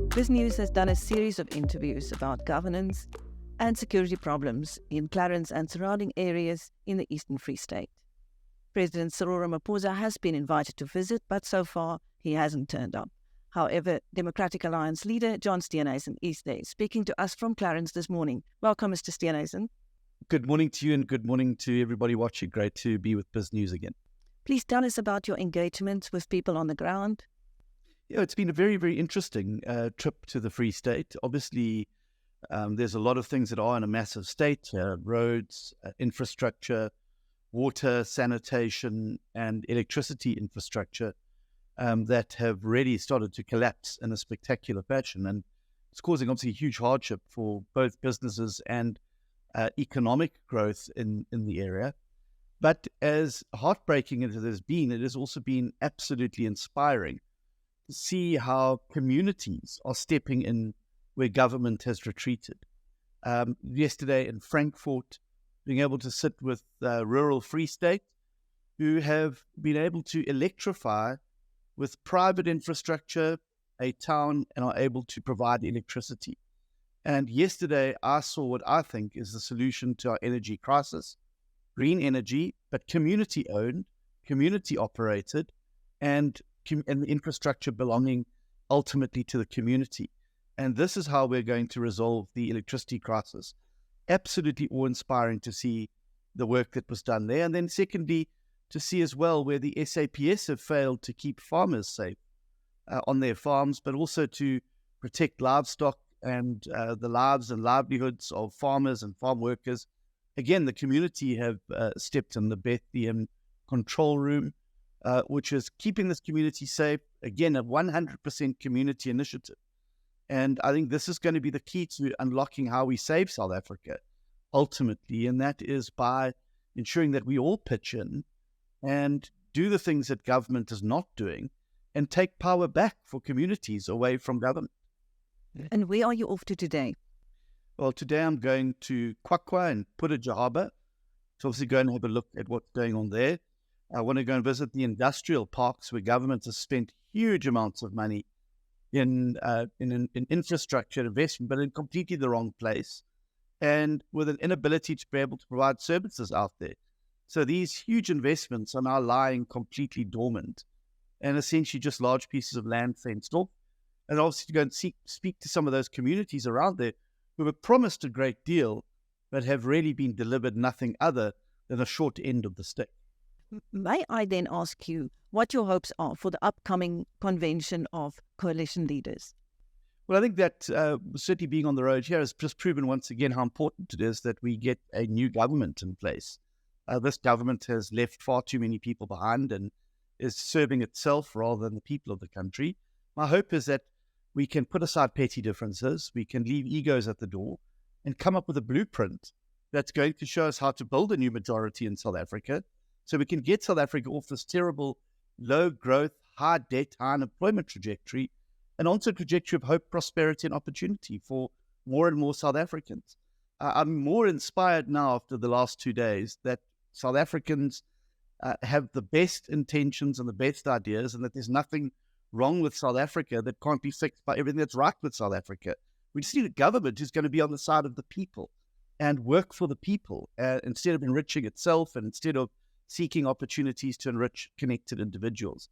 BizNews has done a series of interviews about governance and security problems in Clarens and surrounding areas in the Eastern Free State. President Cyril Ramaphosa has been invited to visit, but so far he hasn't turned up. However, Democratic Alliance leader John Steenhuisen is there, speaking to us from Clarens this morning. Welcome, Mr. Steenhuisen. Good morning to you and good morning to everybody watching. Great to be with BizNews again. Please tell us about your engagement with people on the ground. Yeah, it's been a very, very interesting trip to the Free State. Obviously, there's a lot of things that are in a massive state, roads, infrastructure, water, sanitation, and electricity infrastructure that have really started to collapse in a spectacular fashion. And it's causing obviously huge hardship for both businesses and economic growth in the area. But as heartbreaking as it has been, it has also been absolutely inspiring to see how communities are stepping in where government has retreated. Yesterday in Frankfurt, being able to sit with rural Free State who have been able to electrify with private infrastructure a town and are able to provide electricity. And yesterday I saw what I think is the solution to our energy crisis: green energy, but community-owned, community-operated, and the infrastructure belonging ultimately to the community. And this is how we're going to resolve the electricity crisis. Absolutely awe-inspiring to see the work that was done there. And then secondly, to see as well where the SAPS have failed to keep farmers safe on their farms, but also to protect livestock and the lives and livelihoods of farmers and farm workers. Again, the community have stepped in the Bethlehem control room, which is keeping this community safe. Again, a 100% community initiative. And I think this is going to be the key to unlocking how we save South Africa ultimately. And that is by ensuring that we all pitch in and do the things that government is not doing and take power back for communities away from government. And where are you off to today? Well, today I'm going to Kwakwa and Puttajahaba to obviously go and have a look at what's going on there. I want to go and visit the industrial parks where government has spent huge amounts of money in infrastructure investment, but in completely the wrong place, and with an inability to be able to provide services out there. So these huge investments are now lying completely dormant and essentially just large pieces of land fenced off. And obviously to go and speak to some of those communities around there who were promised a great deal, but have really been delivered nothing other than a short end of the stick. May I then ask you what your hopes are for the upcoming convention of coalition leaders? Well, I think that certainly being on the road here has just proven once again how important it is that we get a new government in place. This government has left far too many people behind and is serving itself rather than the people of the country. My hope is that we can put aside petty differences, we can leave egos at the door and come up with a blueprint that's going to show us how to build a new majority in South Africa, so we can get South Africa off this terrible low growth, high debt, high unemployment trajectory and onto a trajectory of hope, prosperity and opportunity for more and more South Africans. I'm more inspired now after the last 2 days that South Africans have the best intentions and the best ideas, and that there's nothing wrong with South Africa that can't be fixed by everything that's right with South Africa. We just need a government who's going to be on the side of the people and work for the people instead of enriching itself and instead of seeking opportunities to enrich connected individuals.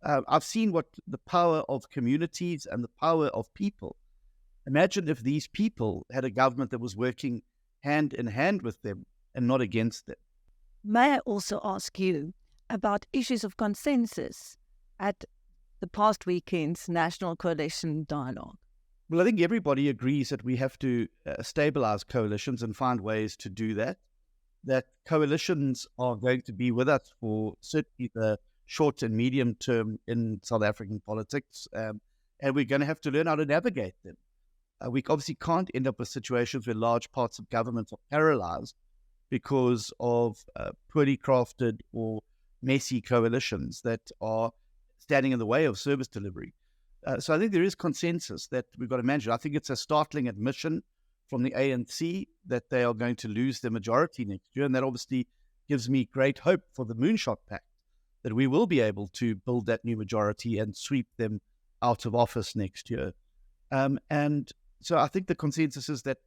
I've seen what the power of communities and the power of people. Imagine if these people had a government that was working hand in hand with them and not against them. May I also ask you about issues of consensus at the past weekend's National Coalition Dialogue? Well, I think everybody agrees that we have to stabilize coalitions and find ways to do that. That coalitions are going to be with us for certainly the short and medium term in South African politics, and we're going to have to learn how to navigate them. We obviously can't end up with situations where large parts of government are paralyzed because of poorly crafted or messy coalitions that are standing in the way of service delivery. So I think there is consensus that we've got to manage it. I think it's a startling admission from the ANC that they are going to lose their majority next year, and that obviously gives me great hope for the Moonshot Pact, that we will be able to build that new majority and sweep them out of office next year. And so I think the consensus is that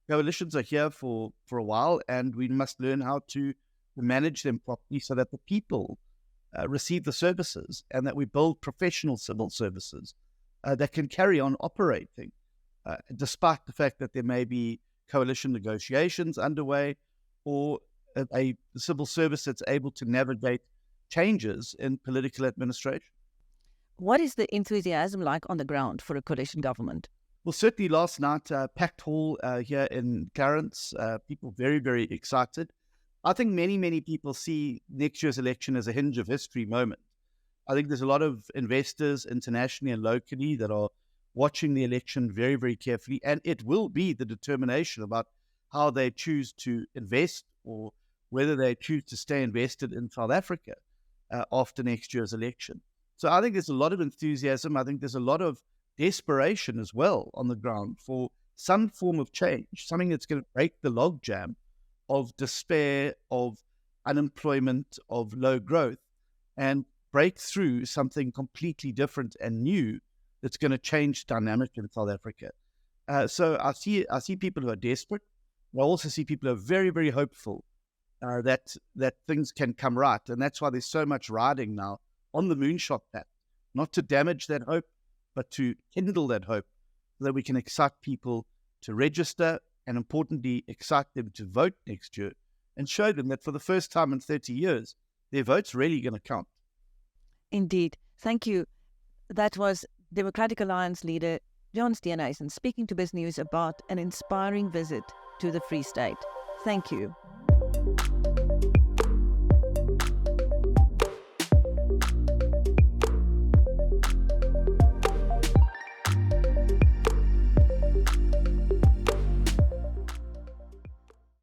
coalitions are here for a while, and we must learn how to manage them properly so that the people receive the services, and that we build professional civil services that can carry on operating, despite the fact that there may be coalition negotiations underway, or a civil service that's able to navigate changes in political administration. What is the enthusiasm like on the ground for a coalition government? Well, certainly last night, packed hall here in Clarens, people very, very excited. I think many people see next year's election as a hinge-of-history moment. I think there's a lot of investors internationally and locally that are watching the election very, very carefully, and it will be the determination about how they choose to invest, or whether they choose to stay invested in South Africa after next year's election. So I think there's a lot of enthusiasm. I think there's a lot of desperation as well on the ground for some form of change, something that's going to break the logjam of despair, of unemployment, of low growth, and break through something completely different and new that's going to change the dynamic in South Africa. So I see people who are desperate. I also see people who are very, very hopeful that things can come right. And that's why there's so much riding now on the moonshot path, not to damage that hope, but to kindle that hope, so that we can excite people to register, and importantly, excite them to vote next year, and show them that for the first time in 30 years, their vote's really going to count. Indeed. Thank you. That was Democratic Alliance leader John Steenhuisen speaking to BizNews about an inspiring visit to the Free State. Thank you.